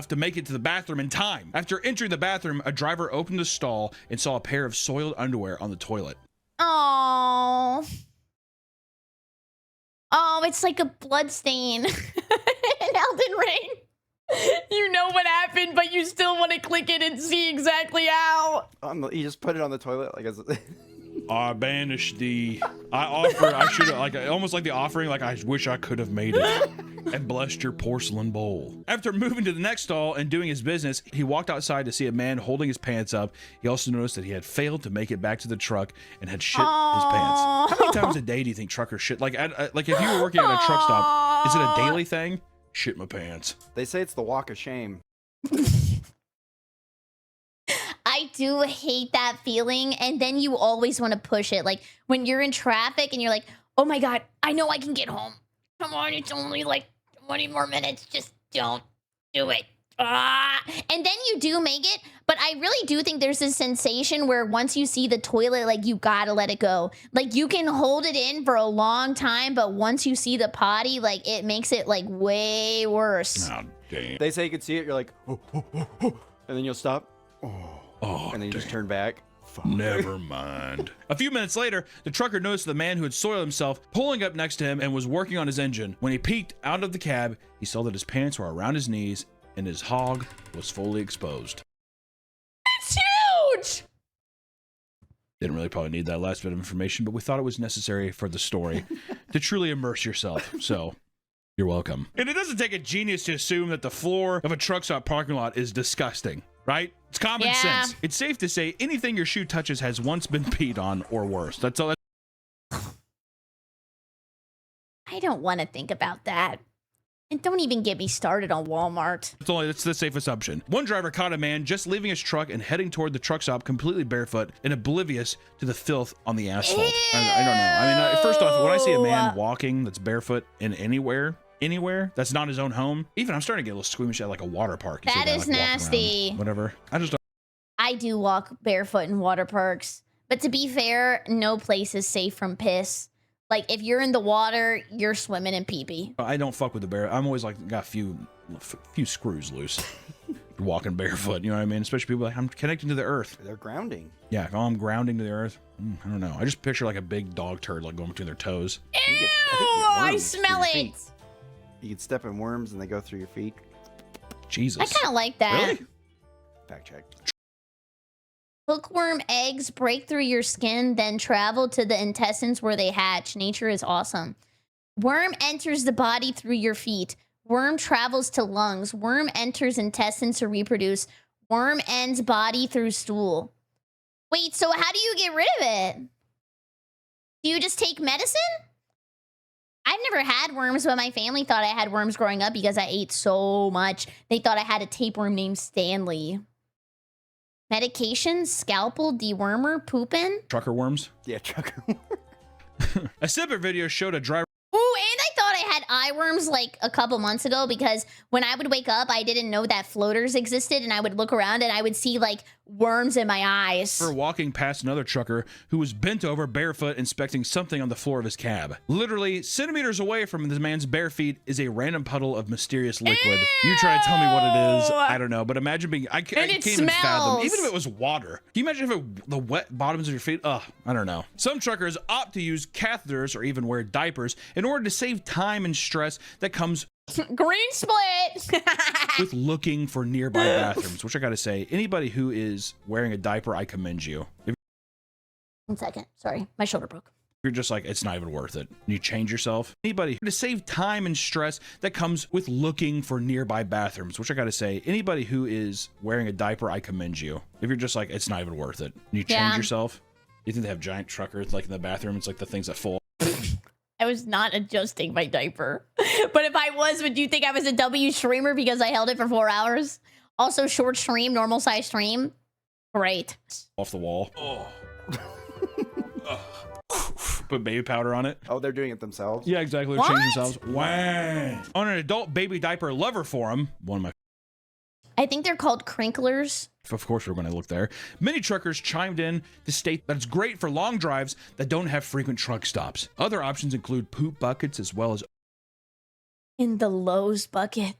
to make it to the bathroom in time. After entering the bathroom, a driver opened the stall and saw a pair of soiled underwear on the toilet. Oh. Oh, it's like a blood stain in Elden Ring. You know what happened, but you still want to click it and see exactly how. You just put it on the toilet like as I banished the. I should have, like, almost like the offering, like, I wish I could have made it and blessed your porcelain bowl. After moving to the next stall and doing his business, he walked outside to see a man holding his pants up. He also noticed that he had failed to make it back to the truck and had shit his pants. How many times a day do you think truckers shit? Like, like if you were working at a truck stop, is it a daily thing? Shit my pants. They say it's the walk of shame. I do hate that feeling, and then you always want to push it. Like when you're in traffic and you're like, oh my God, I know I can get home. Come on, it's only like 20 more minutes. Just don't do it. And then you do make it, but I really do think there's this sensation where once you see the toilet, like you gotta let it go. Like you can hold it in for a long time, but once you see the potty, like it makes it like way worse. Oh, damn. They say you can see it. You're like, oh, and then you'll stop. Oh, And then you just turn back. Never mind. A few minutes later, the trucker noticed the man who had soiled himself pulling up next to him and was working on his engine. When he peeked out of the cab, he saw that his pants were around his knees and his hog was fully exposed. It's huge! Didn't really probably need that last bit of information, but we thought it was necessary for the story to truly immerse yourself. So, you're welcome. And it doesn't take a genius to assume that the floor of a truck stop parking lot is disgusting, right? It's common sense. It's safe to say anything your shoe touches has once been peed on or worse. That's all. I don't want to think about that. And don't even get me started on Walmart. That's the safe assumption. One driver caught a man just leaving his truck and heading toward the truck stop completely barefoot and oblivious to the filth on the asphalt. I don't know. I mean, first off, when I see a man walking that's barefoot in anywhere, that's not his own home, even I'm starting to get a little squeamish at like a water park. You see That a guy, is like, walking nasty. around, whatever. I just don't. I do walk barefoot in water parks. But to be fair, no place is safe from piss. Like, if you're in the water, you're swimming in pee-pee. I don't fuck with the bear. I'm always like, got a few screws loose. Walking barefoot, you know what I mean? Especially people like, I'm connecting to the earth. They're grounding. Yeah, I'm grounding to the earth. I don't know. I just picture like a big dog turd like going between their toes. Ew! I think you get I worms smell through your it. feet. You can step in worms and they go through your feet. Jesus. I kind of like that. Really? Fact check. Hookworm eggs break through your skin, then travel to the intestines where they hatch. Nature is awesome. Worm enters the body through your feet. Worm travels to lungs. Worm enters intestines to reproduce. Worm ends body through stool. Wait, so how do you get rid of it? Do you just take medicine? I've never had worms, but my family thought I had worms growing up because I ate so much. They thought I had a tapeworm named Stanley. Medication, scalpel, dewormer, pooping. Trucker worms. Yeah, trucker. A separate video showed a driver. Ooh, and I thought I had eye worms like a couple months ago because when I would wake up, I didn't know that floaters existed, and I would look around and I would see like worms in my eyes. For walking past another trucker who was bent over barefoot inspecting something on the floor of his cab. Literally centimeters away from the man's bare feet is a random puddle of mysterious liquid. You try to tell me what it is, I don't know, but imagine being, I can't even fathom, even if it was water. Can you imagine if the wet bottoms of your feet? Ugh, I don't know. Some truckers opt to use catheters or even wear diapers in order to save time and stress that comes Green split. with looking for nearby bathrooms, which I gotta say, anybody who is wearing a diaper, I commend you. If 1 second. Sorry, my shoulder broke. you're just like, it's not even worth it, you change yourself. Anybody to save time and stress that comes with looking for nearby bathrooms, which I gotta say, anybody who is wearing a diaper, I commend you. If you're just like, it's not even worth it, you change yourself. You think they have giant truckers like in the bathroom? It's like the things that fall. I was not adjusting my diaper. But if I was, would you think I was a W streamer because I held it for 4 hours? Also short stream, normal size stream. Great. Off the wall. Oh. Put baby powder on it. Oh, they're doing it themselves? Yeah, exactly. They're changing themselves. Wow. On an adult baby diaper lover forum, one of my, I think they're called crinklers. of course we're going to look there, many truckers chimed in to state that it's great for long drives that don't have frequent truck stops. Other options include poop buckets as well as In the Lowe's bucket.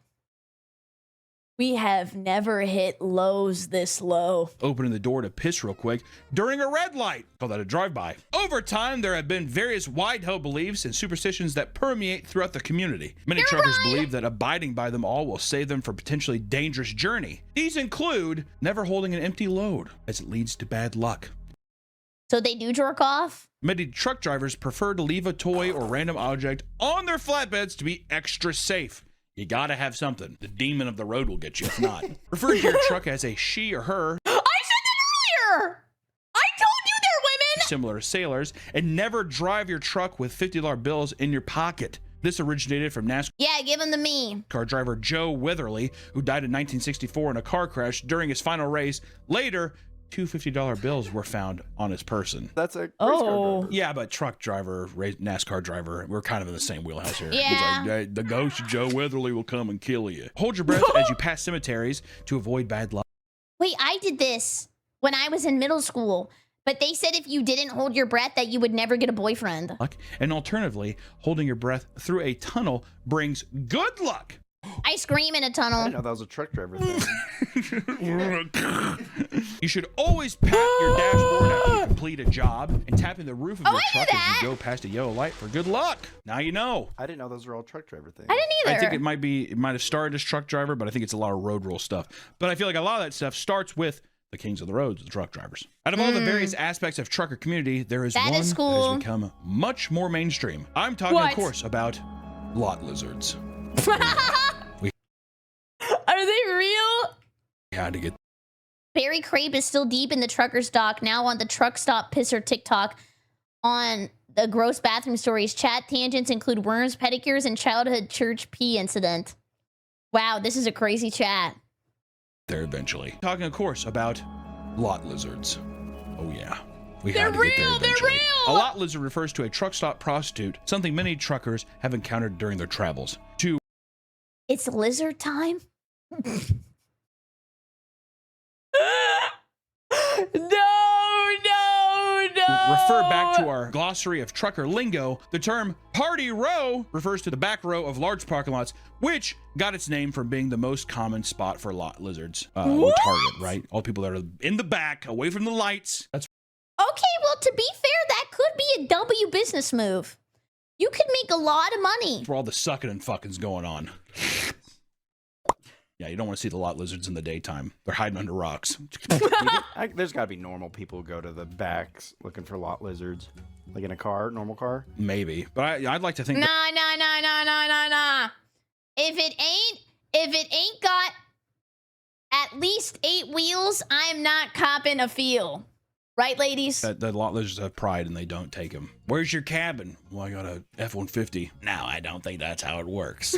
We have never hit lows this low. opening the door to piss real quick during a red light. Call that a drive-by. Over time, there have been various wide-held beliefs and superstitions that permeate throughout the community. Many truckers believe that abiding by them all will save them from a potentially dangerous journey. These include never holding an empty load, as it leads to bad luck. So they do jerk off? Many truck drivers prefer to leave a toy or random object on their flatbeds to be extra safe. You gotta have something. The demon of the road will get you if not. Refer to your truck as a she or her, I said that earlier! I told you they're women! similar to sailors, and never drive your truck with $50 bills in your pocket. This originated from NASCAR Yeah, give them to me. driver Joe Witherly, who died in 1964 in a car crash during his final race. Later, two $50 bills were found on his person. That's a race Oh. car driver. Yeah, but truck driver, NASCAR driver, we're kind of in the same wheelhouse here. Yeah. It's like, "Hey, the ghost of Joe Witherly will come and kill you." Hold your breath as you pass cemeteries to avoid bad luck. Wait, I did this when I was in middle school. But they said if you didn't hold your breath that you would never get a boyfriend. And alternatively, holding your breath through a tunnel brings good luck. I scream in a I didn't tunnel. know that was a truck driver thing. You should always pat your dashboard after you complete a job and tapping the roof of your I knew truck as that. you go past a yellow light for good luck. Now you know. I didn't know those were all truck driver things. I didn't either. I think it might have started as truck driver, but I think it's a lot of road rule stuff. But I feel like a lot of that stuff starts with the kings of the roads, the truck drivers. Out of all the various aspects of trucker community, there is That one is that cool. has become much more mainstream. I'm talking, What? of course, about lot lizards. Are they real? We had to get BerryCrepe is still deep in the trucker's dock, now on the truck stop pisser TikTok. On the gross bathroom stories, chat tangents include worms, pedicures, and childhood church pee incident. Wow, this is a crazy chat. there eventually. Talking, of course, about lot lizards. Oh yeah. We They're had to get there real, they're eventually. real! A lot lizard refers to a truck stop prostitute, something many truckers have encountered during their travels. To It's lizard time? No. refer back to our glossary of trucker lingo, the term party row refers to the back row of large parking lots, which got its name from being the most common spot for lot lizards. Or target, right? All the people that are in the back, away from the lights. That's Okay, well, to be fair, that could be a W business move. You could make a lot of money. where all the sucking and fucking's going on. Yeah, you don't want to see the lot lizards in the daytime. They're hiding under rocks. There's got to be normal people who go to the backs looking for lot lizards. Like in a car, normal car. Maybe. But I'd like to think Nah. If it ain't got at least 8 wheels, I'm not copping a feel. Right, ladies? The lot lizards have pride and they don't take them. Where's your cabin? Well, I got a F-150. No, I don't think that's how it works.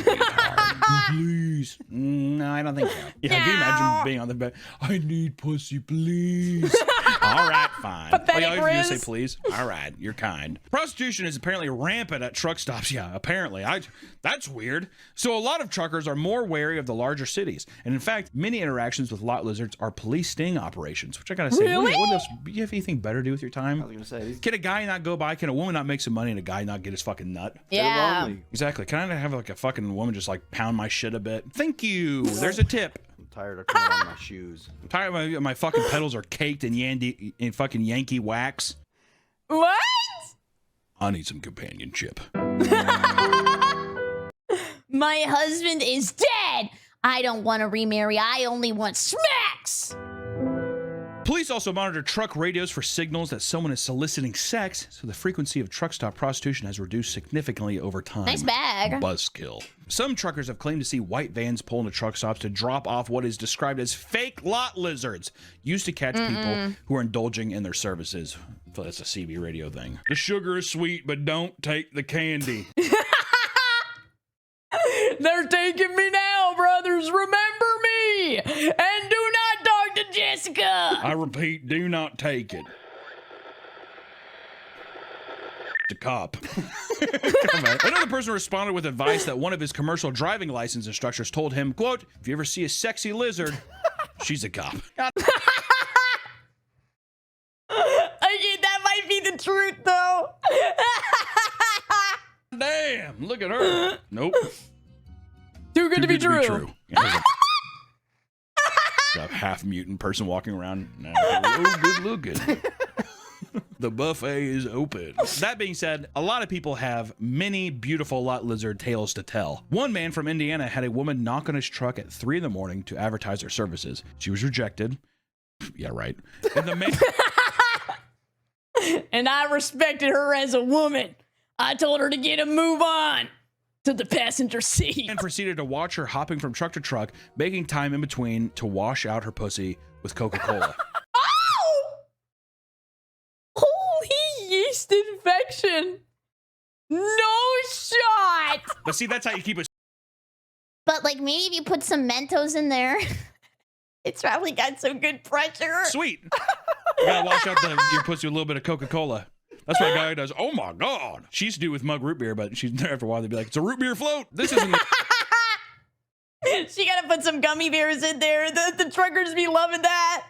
Please. No, I don't think so. Yeah, can you imagine being on the bed? I need pussy, please. All right, fine. Pathetic all you have to do is Riz. say please. All right, you're kind. Prostitution is apparently rampant at truck stops. Yeah, apparently. That's weird. So a lot of truckers are more wary of the larger cities. And in fact, many interactions with lot lizards are police sting operations, which I gotta say, Really? what else? Do you have anything better to do with your time? I was gonna say these Can a guy not go by? Can a woman not make some money and a guy not get his fucking nut? they're Yeah. lonely. Exactly. Can I not have like a fucking woman just like pound my shit a bit? Thank you. There's a tip. I'm tired of putting on my shoes. I'm tired of my fucking pedals are caked in fucking Yankee wax. What? I need some companionship. My husband is dead. I don't want to remarry. I only want smacks. Police also monitor truck radios for signals that someone is soliciting sex, so the frequency of truck stop prostitution has reduced significantly over time. Nice bag. Buzzkill. Some truckers have claimed to see white vans pull into truck stops to drop off what is described as fake lot lizards, used to catch people who are indulging in their services. I feel that's a CB radio thing. The sugar is sweet, but don't take the candy. They're taking me now, brothers. Remember me. And do not talk to Jessica. I repeat, do not take it. The cop. Come on. Another person responded with advice that one of his commercial driving license instructors told him, quote, if you ever see a sexy lizard, she's a cop. Okay, that might be the truth, though. Damn, look at her. Nope. Too good to be true. Yeah, a half mutant person walking around. No, oh, good looking. The buffet is open. That being said, a lot of people have many beautiful lot lizard tales to tell. One man from Indiana had a woman knock on his truck at 3 in the morning to advertise her services. She was rejected. Yeah, right. And the man And I respected her as a woman. I told her to get a move on to the passenger seat. and proceeded to watch her hopping from truck to truck, making time in between to wash out her pussy with Coca-Cola. Oh! Holy yeast infection. No shot. But see, that's how you keep it. But like maybe if you put some Mentos in there, it's probably got some good pressure. Sweet. You gotta wash out your pussy with a little bit of Coca-Cola. That's what a guy does. Oh my God. She used to do with mug root beer, but she's there after a while. They'd be like, it's a root beer float. This isn't. She gotta put some gummy bears in there. The truckers be loving that.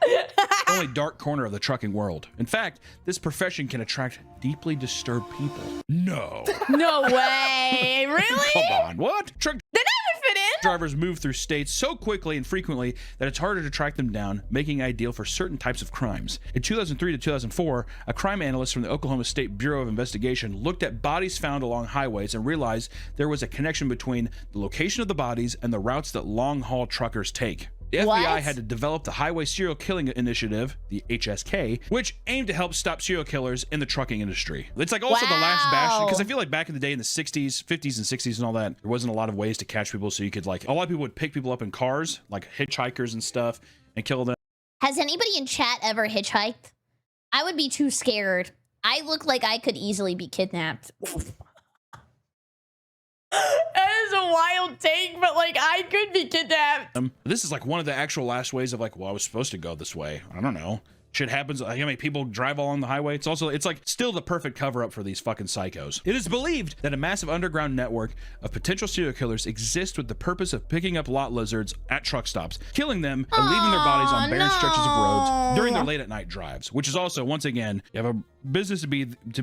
the only dark corner of the trucking world. In fact, this profession can attract deeply disturbed people. No. No way. Really? Come on. What? Truck Then I would fit in. drivers move through states so quickly and frequently that it's harder to track them down, making it ideal for certain types of crimes. In 2003 to 2004, a crime analyst from the Oklahoma State Bureau of Investigation looked at bodies found along highways and realized there was a connection between the location of the bodies and the routes that long-haul truckers take. The FBI What? had to develop the Highway Serial Killing Initiative, the HSK, which aimed to help stop serial killers in the trucking industry. It's like also the last bastion, because I feel like back in the day in the 60s, 50s, and 60s and all that, there wasn't a lot of ways to catch people, so you could like, a lot of people would pick people up in cars, like hitchhikers and stuff, and kill them. Has anybody in chat ever hitchhiked? I would be too scared. I look like I could easily be kidnapped. That is a wild take, but like I could be kidnapped. This is like one of the actual last ways of like, well, I was supposed to go this way. I don't know. Shit happens. How many people drive along the highway? It's also, it's like still the perfect cover up for these fucking psychos. It is believed that a massive underground network of potential serial killers exists with the purpose of picking up lot lizards at truck stops, killing them, and leaving their bodies on barren stretches of roads during their late at night drives, which is also, once again, you have a business to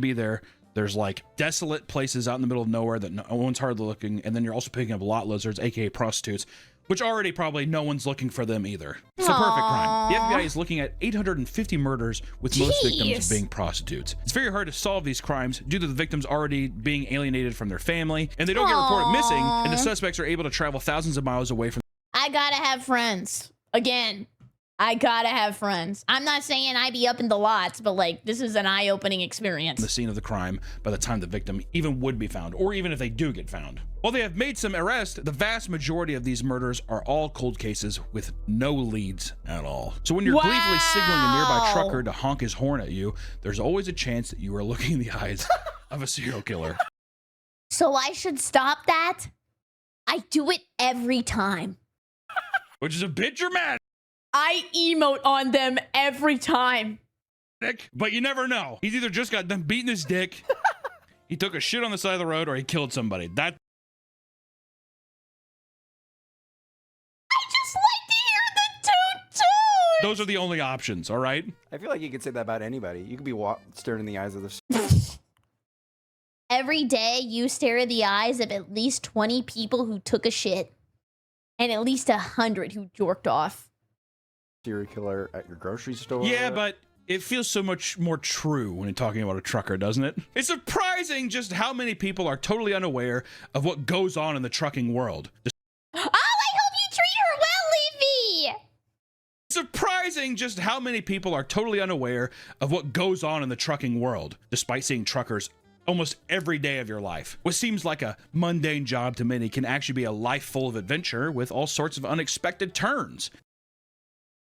be there. There's like desolate places out in the middle of nowhere that no one's hardly looking. And then you're also picking up lot lizards, aka prostitutes, which already probably no one's looking for them either. It's the perfect crime. The FBI is looking at 850 murders, with most victims being prostitutes. It's very hard to solve these crimes due to the victims already being alienated from their family, and they don't get reported missing, and the suspects are able to travel thousands of miles away from. I gotta have friends. Again. I gotta have friends. I'm not saying I be up in the lots, but like, this is an eye-opening experience. The scene of the crime by the time the victim even would be found, or even if they do get found. While they have made some arrests, the vast majority of these murders are all cold cases with no leads at all. So when you're gleefully signaling a nearby trucker to honk his horn at you, there's always a chance that you are looking in the eyes of a serial killer. So I should stop that? I do it every time. Which is a bit dramatic. I emote on them every time. But you never know. He's either just got done beating his dick, he took a shit on the side of the road, or he killed somebody. I just like to hear the toot toot. Those are the only options, all right? I feel like you could say that about anybody. You could be staring in the eyes of this. Every day you stare in the eyes of at least 20 people who took a shit and at least 100 who jorked off. Serial killer at your grocery store. Yeah, but it feels so much more true when you're talking about a trucker, doesn't it? It's surprising just how many people are totally unaware of what goes on in the trucking world. Oh, I hope you treat her well, Leafy! Surprising just how many people are totally unaware of what goes on in the trucking world, despite seeing truckers almost every day of your life. What seems like a mundane job to many can actually be a life full of adventure with all sorts of unexpected turns.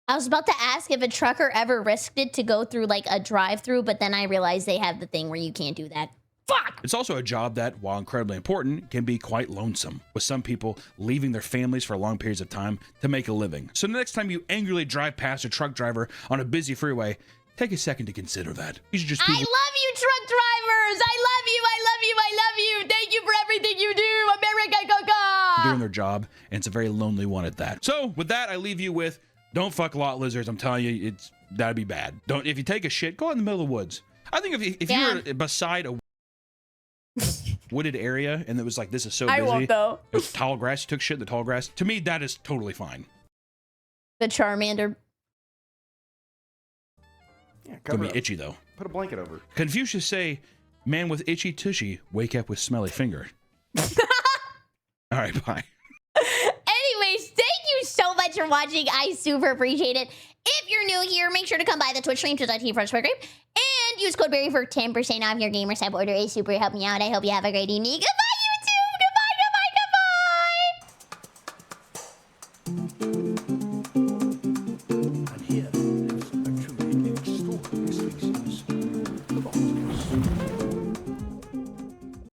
I was about to ask if a trucker ever risked it to go through like a drive-through, but then I realized they have the thing where you can't do that. Fuck! It's also a job that, while incredibly important, can be quite lonesome, with some people leaving their families for long periods of time to make a living. So the next time you angrily drive past a truck driver on a busy freeway, take a second to consider that. You should just I love you, truck drivers! I love you, I love you, I love you! Thank you for everything you do, America, go! doing their job, and it's a very lonely one at that. So with that, I leave you with, don't fuck lot lizards. I'm telling you, that'd be bad. Don't, if you take a shit, go out in the middle of the woods. I think if you were beside a wooded area and it was like, this is so busy. I won't though. It was tall grass, you took shit in the tall grass. To me, that is totally fine. The Charmander. Yeah, It's gonna be itchy though. Put a blanket over. Confucius say, man with itchy tushy, wake up with smelly finger. All right, bye. Anyways, thank you so much for watching. I super appreciate it. If you're new here, make sure to come by the Twitch stream, twitch.tv/BerryCrepe, and use code Berry for 10% off your gamer sub order. It super helped me out. I hope you have a great evening. Goodbye!